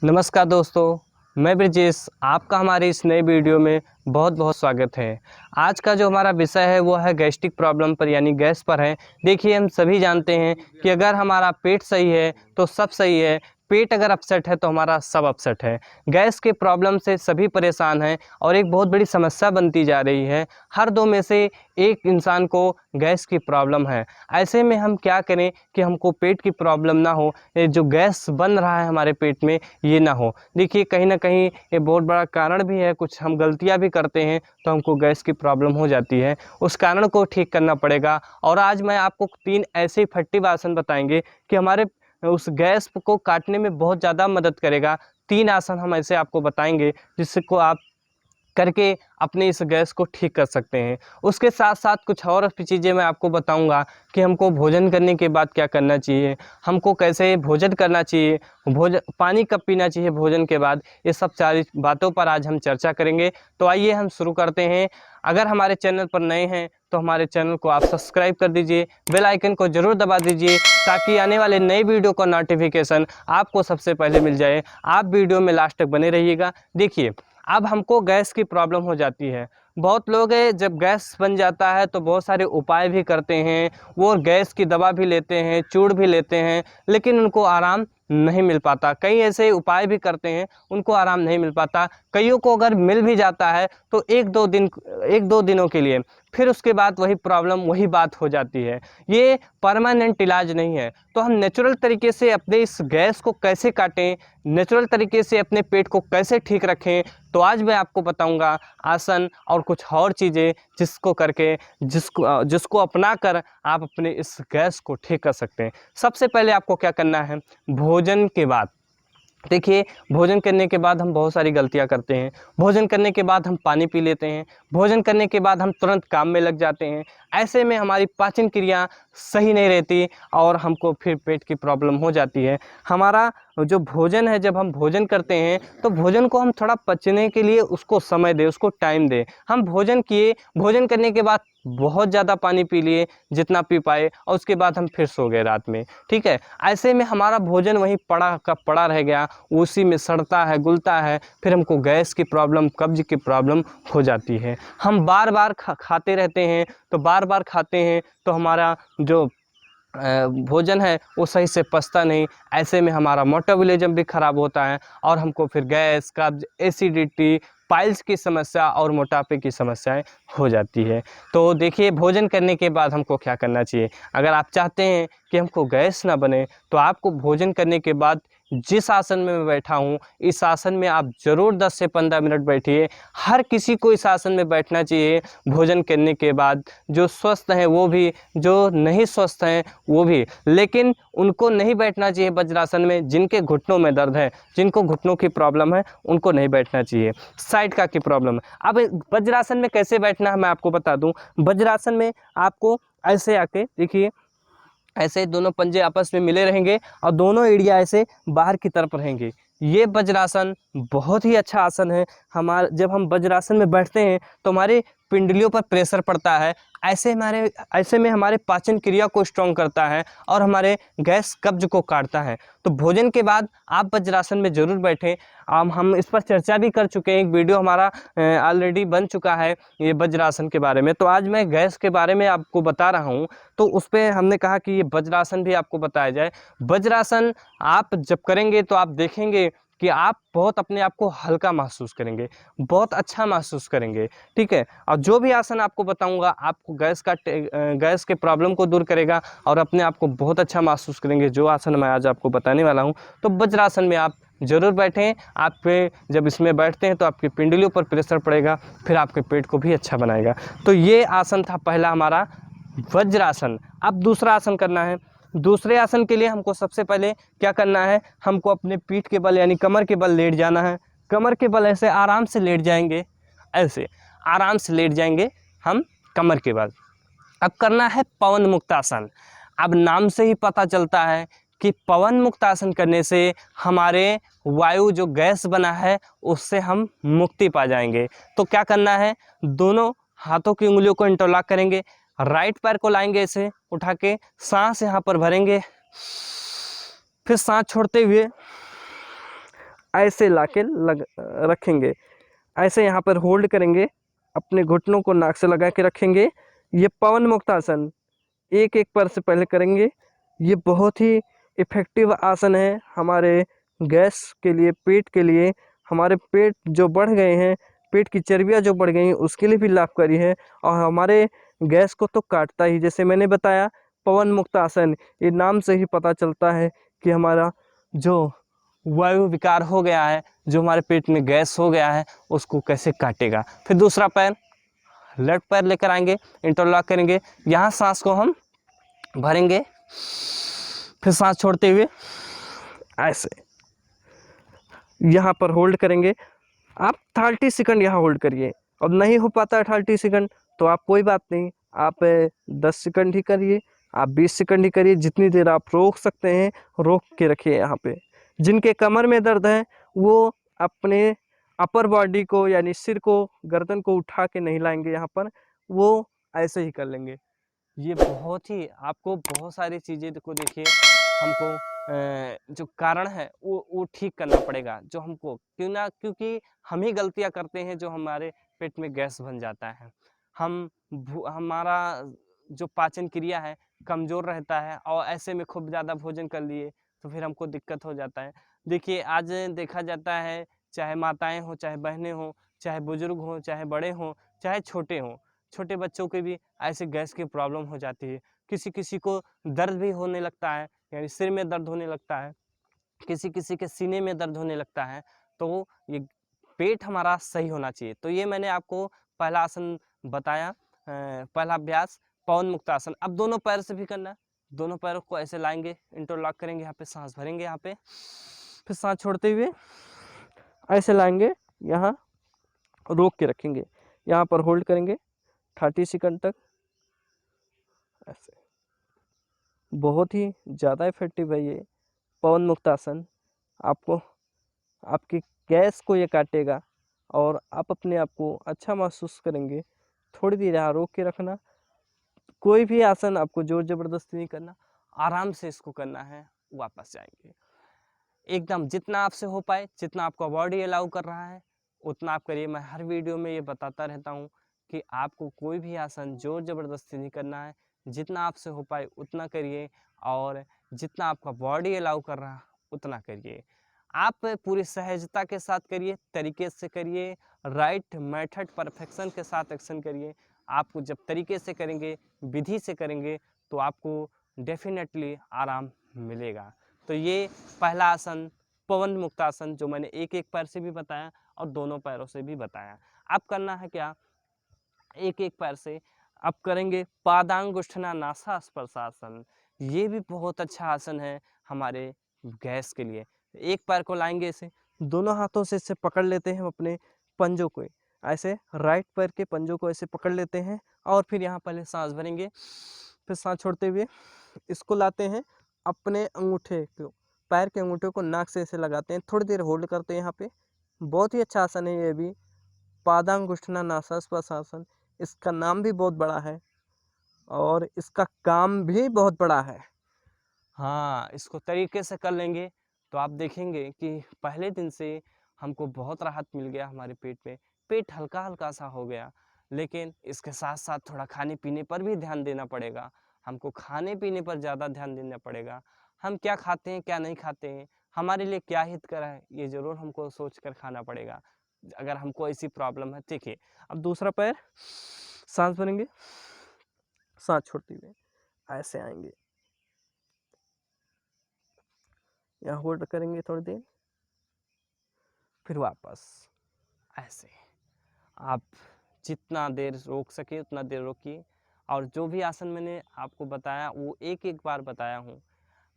नमस्कार दोस्तों, मैं ब्रजेश आपका हमारे इस नए वीडियो में बहुत बहुत स्वागत है। आज का जो हमारा विषय है वो है गैस्ट्रिक प्रॉब्लम पर यानी गैस पर है। देखिए, हम सभी जानते हैं कि अगर हमारा पेट सही है तो सब सही है, पेट अगर अपसेट है तो हमारा सब अपसेट है। गैस के प्रॉब्लम से सभी परेशान हैं और एक बहुत बड़ी समस्या बनती जा रही है। हर दो में से एक इंसान को गैस की प्रॉब्लम है। ऐसे में हम क्या करें कि हमको पेट की प्रॉब्लम ना हो, ये जो गैस बन रहा है हमारे पेट में ये ना हो। देखिए, कहीं ना कहीं ये बहुत बड़ा कारण भी है, कुछ हम गलतियां भी करते हैं तो हमको गैस की प्रॉब्लम हो जाती है। उस कारण को ठीक करना पड़ेगा। और आज मैं आपको 3 ऐसे इफेक्टिव आसन बताएंगे कि हमारे उस गैस को काटने में बहुत ज़्यादा मदद करेगा। 3 आसन हम ऐसे आपको बताएंगे जिसको आप करके अपने इस गैस को ठीक कर सकते हैं। उसके साथ साथ कुछ और भी चीज़ें मैं आपको बताऊंगा कि हमको भोजन करने के बाद क्या करना चाहिए, हमको कैसे भोजन करना चाहिए, पानी कब पीना चाहिए भोजन के बाद। ये सब सारी बातों पर आज हम चर्चा करेंगे। तो आइए हम शुरू करते हैं। अगर हमारे चैनल पर नए हैं तो हमारे चैनल को आप सब्सक्राइब कर दीजिए, बेल आइकन को ज़रूर दबा दीजिए ताकि आने वाले नए वीडियो का नोटिफिकेशन आपको सबसे पहले मिल जाए। आप वीडियो में लास्ट तक बने रहिएगा। देखिए, अब हमको गैस की प्रॉब्लम हो जाती है। बहुत लोग है जब गैस बन जाता है तो बहुत सारे उपाय भी करते हैं, वो गैस की दवा भी लेते हैं, चूर्ण भी लेते हैं, लेकिन उनको आराम नहीं मिल पाता। कई ऐसे उपाय भी करते हैं, उनको आराम नहीं मिल पाता। कईयों को अगर मिल भी जाता है तो एक दो दिनों के लिए, फिर उसके बाद वही प्रॉब्लम वही बात हो जाती है। ये परमानेंट इलाज नहीं है। तो हम नेचुरल तरीके से अपने इस गैस को कैसे काटें, नेचुरल तरीके से अपने पेट को कैसे ठीक रखें, तो आज मैं आपको बताऊंगा आसन और कुछ और चीज़ें जिसको करके जिसको जिसको अपना कर आप अपने इस गैस को ठीक कर सकते हैं। सबसे पहले आपको क्या करना है, भोजन के बाद। देखिए, भोजन करने के बाद हम बहुत सारी गलतियां करते हैं। भोजन करने के बाद हम पानी पी लेते हैं, भोजन करने के बाद हम तुरंत काम में लग जाते हैं। ऐसे में हमारी पाचन क्रिया सही नहीं रहती और हमको फिर पेट की प्रॉब्लम हो जाती है। हमारा जो भोजन है, जब हम भोजन करते हैं तो भोजन को हम थोड़ा पचने के लिए उसको समय दें, उसको टाइम दें। हम भोजन किए, भोजन करने के बाद बहुत ज़्यादा पानी पी लिए, जितना पी पाए, और उसके बाद हम फिर सो गए रात में। ठीक है, ऐसे में हमारा भोजन वहीं पड़ा का पड़ा रह गया, उसी में सड़ता है, घुलता है, फिर हमको गैस की प्रॉब्लम, कब्ज की प्रॉब्लम हो जाती है। हम बार बार खाते रहते हैं, तो बार बार खाते हैं तो हमारा जो भोजन है वो सही से पचता नहीं। ऐसे में हमारा मेटाबॉलिज्म भी खराब होता है और हमको फिर गैस, कब्ज, एसिडिटी, पाइल्स की समस्या और मोटापे की समस्याएं हो जाती है। तो देखिए, भोजन करने के बाद हमको क्या करना चाहिए। अगर आप चाहते हैं कि हमको गैस ना बने तो आपको भोजन करने के बाद जिस आसन में मैं बैठा हूँ, इस आसन में आप ज़रूर 10 से 15 मिनट बैठिए। हर किसी को इस आसन में बैठना चाहिए भोजन करने के बाद। जो स्वस्थ हैं वो भी, जो नहीं स्वस्थ हैं वो भी, लेकिन उनको नहीं बैठना चाहिए वज्रासन में जिनके घुटनों में दर्द है, जिनको घुटनों की प्रॉब्लम है उनको नहीं बैठना चाहिए। साइड का की प्रॉब्लम है। अब वज्रासन में कैसे बैठना है मैं आपको बता दूं। वज्रासन में आपको ऐसे आके देखिए, ऐसे दोनों पंजे आपस में मिले रहेंगे और दोनों एड़िया ऐसे बाहर की तरफ रहेंगे। ये वज्रासन बहुत ही अच्छा आसन है। जब हम वज्रासन में बैठते हैं तो हमारे पिंडलियों पर प्रेशर पड़ता है। ऐसे में हमारे पाचन क्रिया को स्ट्रॉन्ग करता है और हमारे गैस कब्ज को काटता है। तो भोजन के बाद आप वज्रासन में ज़रूर बैठें। हम इस पर चर्चा भी कर चुके हैं, एक वीडियो हमारा ऑलरेडी बन चुका है ये वज्रासन के बारे में। तो आज मैं गैस के बारे में आपको बता रहा हूँ, तो उस पर हमने कहा कि ये वज्रासन भी आपको बताया जाए। वज्रासन आप जब करेंगे तो आप देखेंगे कि आप बहुत अपने आप को हल्का महसूस करेंगे, बहुत अच्छा महसूस करेंगे। ठीक है, और जो भी आसन आपको बताऊंगा आपको गैस के प्रॉब्लम को दूर करेगा और अपने आप को बहुत अच्छा महसूस करेंगे। जो आसन मैं आज आपको बताने वाला हूं, तो वज्रासन में आप ज़रूर बैठें। आप पे जब इसमें बैठते हैं तो आपकी पिंडलियों पर प्रेशर पड़ेगा, फिर आपके पेट को भी अच्छा बनाएगा। तो ये आसन था पहला हमारा, वज्रासन। अब दूसरा आसन करना है। दूसरे आसन के लिए हमको सबसे पहले क्या करना है, हमको अपने पीठ के बल यानी कमर के बल लेट जाना है। कमर के बल ऐसे आराम से लेट जाएंगे, ऐसे आराम से लेट जाएंगे हम कमर के बल। अब करना है पवन मुक्तासन। अब नाम से ही पता चलता है कि पवन मुक्तासन करने से हमारे वायु जो गैस बना है उससे हम मुक्ति पा जाएंगे। तो क्या करना है, दोनों हाथों की उंगलियों को इंटरलॉक करेंगे, राइट पैर को लाएंगे ऐसे उठा के, सांस यहाँ पर भरेंगे, फिर सांस छोड़ते हुए ऐसे लाके रखेंगे। ऐसे यहाँ पर होल्ड करेंगे, अपने घुटनों को नाक से लगा के रखेंगे। ये पवन मुक्त आसन एक एक पैर से पहले करेंगे। ये बहुत ही इफेक्टिव आसन है हमारे गैस के लिए, पेट के लिए। हमारे पेट जो बढ़ गए हैं, पेट की चर्बियाँ जो बढ़ गई हैं, उसके लिए भी लाभकारी है और हमारे गैस को तो काटता ही। जैसे मैंने बताया पवन मुक्त आसन, ये नाम से ही पता चलता है कि हमारा जो वायु विकार हो गया है, जो हमारे पेट में गैस हो गया है, उसको कैसे काटेगा। फिर दूसरा पैर, लेफ्ट पैर लेकर आएंगे, इंटरलॉक करेंगे। यहाँ सांस को हम भरेंगे, फिर सांस छोड़ते हुए ऐसे यहाँ पर होल्ड करेंगे। आप 30 सेकंड यहाँ होल्ड करिए। अब नहीं हो पाता 30 सेकंड तो आप कोई बात नहीं, आप 10 सेकंड ही करिए, आप 20 सेकंड ही करिए। जितनी देर आप रोक सकते हैं रोक के रखिए। यहाँ पे जिनके कमर में दर्द है वो अपने अपर बॉडी को यानी सिर को, गर्दन को उठा के नहीं लाएंगे यहाँ पर, वो ऐसे ही कर लेंगे। ये बहुत ही आपको बहुत सारी चीज़ें को देखिए, हमको जो कारण है वो ठीक करना पड़ेगा, जो हमको क्योंकि हम ही गलतियां करते हैं, जो हमारे पेट में गैस बन जाता है। हमारा जो पाचन क्रिया है कमज़ोर रहता है और ऐसे में खूब ज़्यादा भोजन कर लिए तो फिर हमको दिक्कत हो जाता है। देखिए आज देखा जाता है, चाहे माताएं हों, चाहे बहनें हों, चाहे बुजुर्ग हों, चाहे बड़े हों, चाहे छोटे हों, छोटे बच्चों के भी ऐसे गैस की प्रॉब्लम हो जाती है। किसी किसी को दर्द भी होने लगता है, यानी सिर में दर्द होने लगता है, किसी किसी के सीने में दर्द होने लगता है। तो ये पेट हमारा सही होना चाहिए। तो ये मैंने आपको पहला आसन बताया, पहला अभ्यास पवन मुक्तासन। अब दोनों पैर से भी करना है। दोनों पैरों को ऐसे लाएंगे, इंटरलॉक करेंगे, यहाँ पे सांस भरेंगे, यहाँ पे फिर सांस छोड़ते हुए ऐसे लाएंगे, यहाँ रोक के रखेंगे, यहाँ पर होल्ड करेंगे 30 सेकंड तक ऐसे। बहुत ही ज़्यादा इफेक्टिव है ये पवन मुक्त आसन। आपको आपकी गैस को ये काटेगा और आप अपने आप को अच्छा महसूस करेंगे। थोड़ी देर यहाँ रोक के रखना। कोई भी आसन आपको जोर ज़बरदस्ती नहीं करना, आराम से इसको करना है, वापस जाएंगे। एकदम जितना आपसे हो पाए, जितना आपका बॉडी अलाउ कर रहा है उतना आप करिए। मैं हर वीडियो में ये बताता रहता हूँ कि आपको कोई भी आसन जोर ज़बरदस्ती नहीं करना है, जितना आपसे हो पाए उतना करिए और जितना आपका बॉडी अलाउ कर रहा है उतना करिए। आप पूरी सहजता के साथ करिए, तरीके से करिए, राइट मेथड परफेक्शन के साथ एक्शन करिए। आपको जब तरीके से करेंगे, विधि से करेंगे तो आपको डेफिनेटली आराम मिलेगा। तो ये पहला आसन पवन मुक्तासन जो मैंने एक एक पैर से भी बताया और दोनों पैरों से भी बताया। अब करना है क्या, एक एक पैर से अब करेंगे पादांगुष्ठना नासा स्पर्शासन। ये भी बहुत अच्छा आसन है हमारे गैस के लिए। एक पैर को लाएंगे इसे, दोनों हाथों से इसे पकड़ लेते हैं हम अपने पंजों को, ऐसे राइट पैर के पंजों को ऐसे पकड़ लेते हैं और फिर यहाँ पहले सांस भरेंगे, फिर सांस छोड़ते हुए इसको लाते हैं अपने अंगूठे को, पैर के अंगूठे को नाक से ऐसे लगाते हैं, थोड़ी देर होल्ड करते हैं यहाँ पे। बहुत ही अच्छा आसन है ये भी, पादांगुष्ठना नासास्पर्शासन। इसका नाम भी बहुत बड़ा है और इसका काम भी बहुत बड़ा है। हाँ, इसको तरीके से कर लेंगे तो आप देखेंगे कि पहले दिन से हमको बहुत राहत मिल गया। हमारे पेट में पेट हल्का हल्का सा हो गया। लेकिन इसके साथ साथ थोड़ा खाने पीने पर भी ध्यान देना पड़ेगा। हमको खाने पीने पर ज़्यादा ध्यान देना पड़ेगा। हम क्या खाते हैं, क्या नहीं खाते हैं, हमारे लिए क्या हितकर है, ये ज़रूर हमको सोच कर खाना पड़ेगा अगर हमको ऐसी प्रॉब्लम है। देखिए अब दूसरा पैर, सांस भरेंगे, सांस छोड़ते हुए ऐसे आएंगे, यहाँ होल्ड करेंगे थोड़ी देर, फिर वापस ऐसे। आप जितना देर रोक सके उतना देर रोकिए। और जो भी आसन मैंने आपको बताया वो एक एक बार बताया हूँ,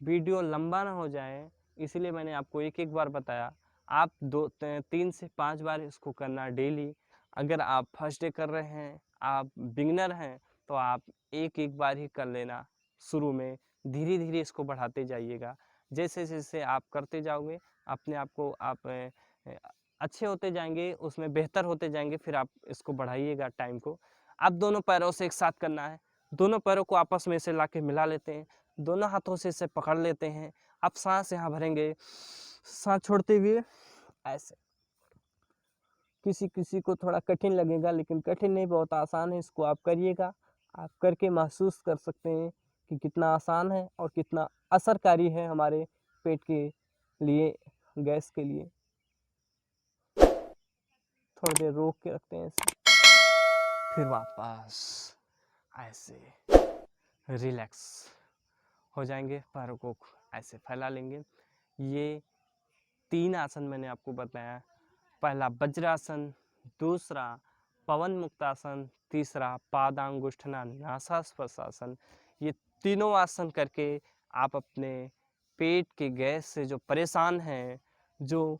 वीडियो लंबा ना हो जाए इसलिए मैंने आपको एक एक बार बताया। आप 3 से 5 बार इसको करना डेली। अगर आप फर्स्ट डे कर रहे हैं, आप बिगनर हैं, तो आप एक एक बार ही कर लेना शुरू में। धीरे धीरे इसको बढ़ाते जाइएगा। जैसे जैसे आप करते जाओगे अपने आप को आप अच्छे होते जाएंगे, उसमें बेहतर होते जाएंगे, फिर आप इसको बढ़ाइएगा टाइम को। अब दोनों पैरों से एक साथ करना है। दोनों पैरों को आपस में से लाके मिला लेते हैं, दोनों हाथों से इसे पकड़ लेते हैं। अब सांस यहाँ भरेंगे, सांस छोड़ते हुए ऐसे। किसी किसी को थोड़ा कठिन लगेगा, लेकिन कठिन नहीं, बहुत आसान है। इसको आप करिएगा, आप करके महसूस कर सकते हैं कि कितना आसान है और कितना असरकारी है हमारे पेट के लिए, गैस के लिए। थोड़ी देर रोक के रखते हैं इसे, फिर वापस ऐसे रिलैक्स हो जाएंगे। पैरों को ऐसे फैला लेंगे। ये 3 आसन मैंने आपको बताया। पहला वज्रासन, दूसरा पवन मुक्तासन, तीसरा पादांगुष्ठना नासास्पर्शासन। ये तीनों आसन करके आप अपने पेट के गैस से जो परेशान हैं, जो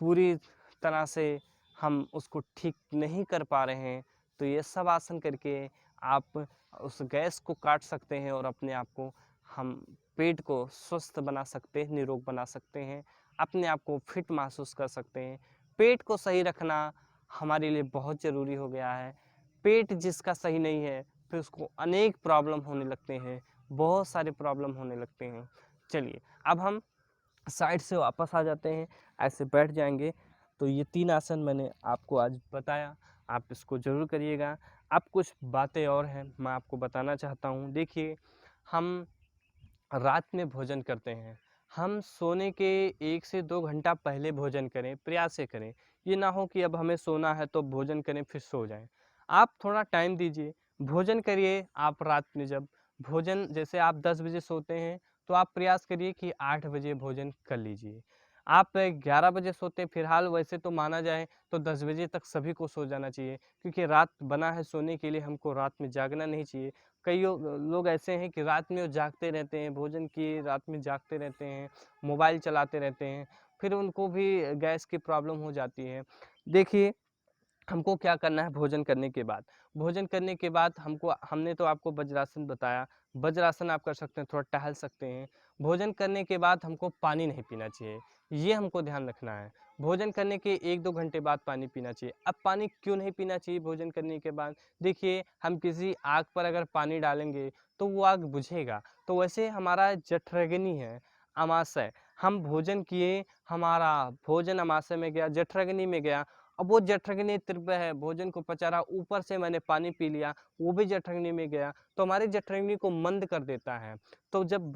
पूरी तरह से हम उसको ठीक नहीं कर पा रहे हैं, तो ये सब आसन करके आप उस गैस को काट सकते हैं और अपने आप को, हम पेट को स्वस्थ बना सकते हैं, निरोग बना सकते हैं, अपने आप को फिट महसूस कर सकते हैं। पेट को सही रखना हमारे लिए बहुत ज़रूरी हो गया है। पेट जिसका सही नहीं है, फिर उसको अनेक प्रॉब्लम होने लगते हैं, बहुत सारे प्रॉब्लम होने लगते हैं। चलिए अब हम साइड से वापस आ जाते हैं, ऐसे बैठ जाएंगे। तो ये 3 आसन मैंने आपको आज बताया, आप इसको ज़रूर करिएगा। अब कुछ बातें और हैं मैं आपको बताना चाहता हूँ। देखिए, हम रात में भोजन करते हैं, हम सोने के 1 से 2 घंटा पहले भोजन करें, प्रयास ये करें। ये ना हो कि अब हमें सोना है तो भोजन करें फिर सो जाएं। आप थोड़ा टाइम दीजिए, भोजन करिए। आप रात में जब भोजन, जैसे आप 10 बजे सोते हैं, तो आप प्रयास करिए कि 8 बजे भोजन कर लीजिए। आप 11 बजे सोते हैं, फिलहाल वैसे तो माना जाए तो 10 बजे तक सभी को सो जाना चाहिए, क्योंकि रात बना है सोने के लिए, हमको रात में जागना नहीं चाहिए। कई लोग ऐसे हैं कि रात में वो जागते रहते हैं, भोजन किए रात में जागते रहते हैं, मोबाइल चलाते रहते हैं, फिर उनको भी गैस की प्रॉब्लम हो जाती है। देखिए, हमको क्या करना है भोजन करने के बाद? भोजन करने के बाद हमने तो आपको वज्रासन बताया, वज्रासन आप कर सकते हैं, थोड़ा टहल सकते हैं। भोजन करने के बाद हमको पानी नहीं पीना चाहिए, ये हमको ध्यान रखना है। भोजन करने के 1-2 घंटे बाद पानी पीना चाहिए। अब पानी क्यों नहीं पीना चाहिए भोजन करने के बाद? देखिए, हम किसी आग पर अगर पानी डालेंगे, तो वो आग बुझेगा। तो वैसे हमारा जठराग्नि है, अमाशय, हम भोजन किए, हमारा भोजन अमाशय में गया, जठराग्नि में गया। अब वो जठराग्नि तीव्र है, भोजन को पचा रहा, ऊपर से मैंने पानी पी लिया, वो भी जठराग्नि में गया, तो हमारी जठराग्नि को मंद कर देता है। तो जब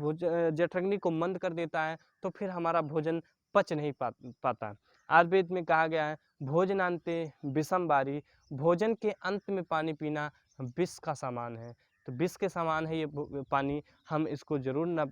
जठराग्नि को मंद कर देता है, तो फिर हमारा भोजन पच नहीं पाता। आयुर्वेद में कहा गया है, भोजनान्ते विषम बारी, भोजन के अंत में पानी पीना विष का समान है। तो विष के समान है ये पानी, हम इसको ज़रूर न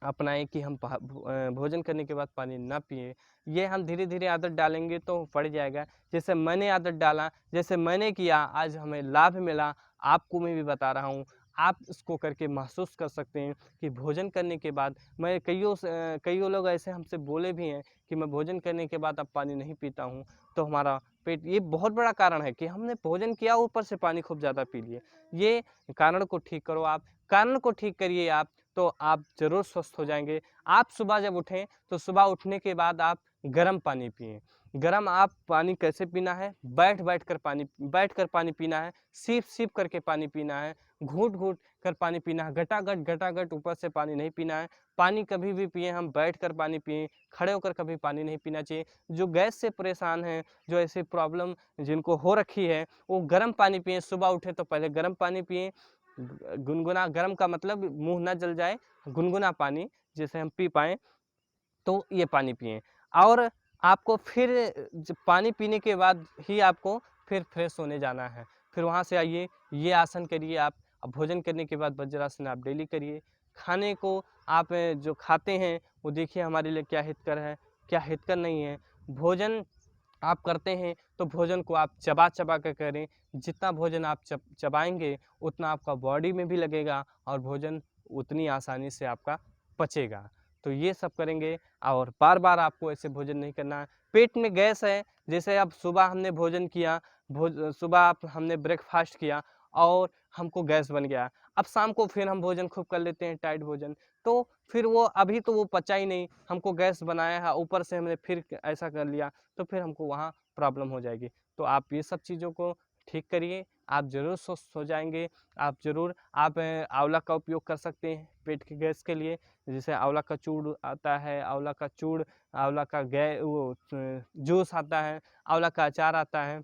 अपनाएं कि हम भोजन करने के बाद पानी ना पिएं। ये हम धीरे-धीरे आदत डालेंगे तो पड़ जाएगा। जैसे मैंने आदत डाला, जैसे मैंने किया, आज हमें लाभ मिला, आपको मैं भी बता रहा हूँ। आप इसको करके महसूस कर सकते हैं कि भोजन करने के बाद, मैं कइयों लोग ऐसे हमसे बोले भी हैं कि मैं भोजन करने के बाद अब पानी नहीं पीता हूँ, तो हमारा पेट, ये बहुत बड़ा कारण है कि हमने भोजन किया, ऊपर से पानी खूब ज़्यादा पी लिए। ये कारण को ठीक करो आप, कारण को ठीक करिए आप, तो आप ज़रूर स्वस्थ हो जाएँगे। आप सुबह जब उठें, तो सुबह उठने के बाद आप गर्म पानी पिएँ। गर्म आप पानी कैसे पीना है? बैठ कर पानी पीना है, सीप-सीप करके पानी पीना है, घूँट-घूँट कर पानी पीना है, घटाघट ऊपर से पानी नहीं पीना है। पानी कभी भी पिएँ हम बैठकर पानी पिएँ, खड़े होकर कभी पानी नहीं पीना चाहिए। जो गैस से परेशान हैं, जो ऐसी प्रॉब्लम जिनको हो रखी है, वो गर्म पानी पिएँ, सुबह उठे तो पहले गर्म पानी पिएँ। गुनगुना, गर्म का मतलब मुँह ना जल जाए, गुनगुना पानी जिसे हम पी पाएँ, तो ये पानी पिएँ। और आपको फिर जब पानी पीने के बाद ही आपको फिर फ्रेश होने जाना है। फिर वहाँ से आइए, ये आसन करिए आप। अब भोजन करने के बाद वज्रासन आप डेली करिए। खाने को आप जो खाते हैं, वो देखिए हमारे लिए क्या हितकर है, क्या हितकर नहीं है। भोजन आप करते हैं, तो भोजन को आप चबा-चबा कर करें। जितना भोजन आप चबाएँगे, उतना आपका बॉडी में भी लगेगा और भोजन उतनी आसानी से आपका पचेगा। तो ये सब करेंगे, और बार-बार आपको ऐसे भोजन नहीं करना है। पेट में गैस है, जैसे अब सुबह हमने भोजन किया, सुबह हमने ब्रेकफ़ास्ट किया और हमको गैस बन गया। अब शाम को फिर हम भोजन खूब कर लेते हैं, टाइट भोजन, तो फिर वो अभी तो वो पचा ही नहीं, हमको गैस बनाया है, ऊपर से हमने फिर ऐसा कर लिया, तो फिर हमको वहाँ प्रॉब्लम हो जाएगी। तो आप ये सब चीज़ों को ठीक करिए आप ज़रूर स्वस्थ हो जाएंगे। आप आंवला का उपयोग कर सकते हैं पेट की गैस के लिए। जैसे आंवला का चूर्ण आता है, आंवला का चूर्ण, आंवला का जूस आता है, आंवला का अचार आता है,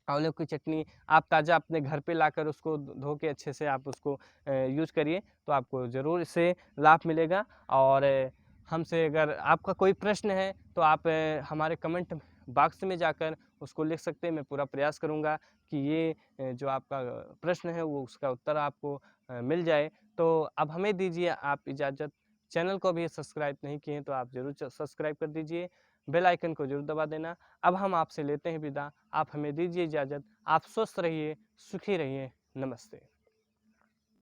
आंवले की चटनी आप ताज़ा अपने घर पे लाकर उसको धो के अच्छे से आप उसको यूज़ करिए, तो आपको ज़रूर इससे लाभ मिलेगा। और हमसे अगर आपका कोई प्रश्न है तो आप हमारे कमेंट बॉक्स में जाकर उसको लिख सकते हैं। मैं पूरा प्रयास करूँगा कि ये जो आपका प्रश्न है वो उसका उत्तर आपको मिल जाए। तो अब हमें दीजिए आप इजाज़त। चैनल को भी सब्सक्राइब नहीं किए हैं तो आप ज़रूर सब्सक्राइब कर दीजिए, बेल आइकन को ज़रूर दबा देना। अब हम आपसे लेते हैं विदा। आप हमें दीजिए इजाज़त। आप स्वस्थ रहिए, सुखी रहिए। नमस्ते।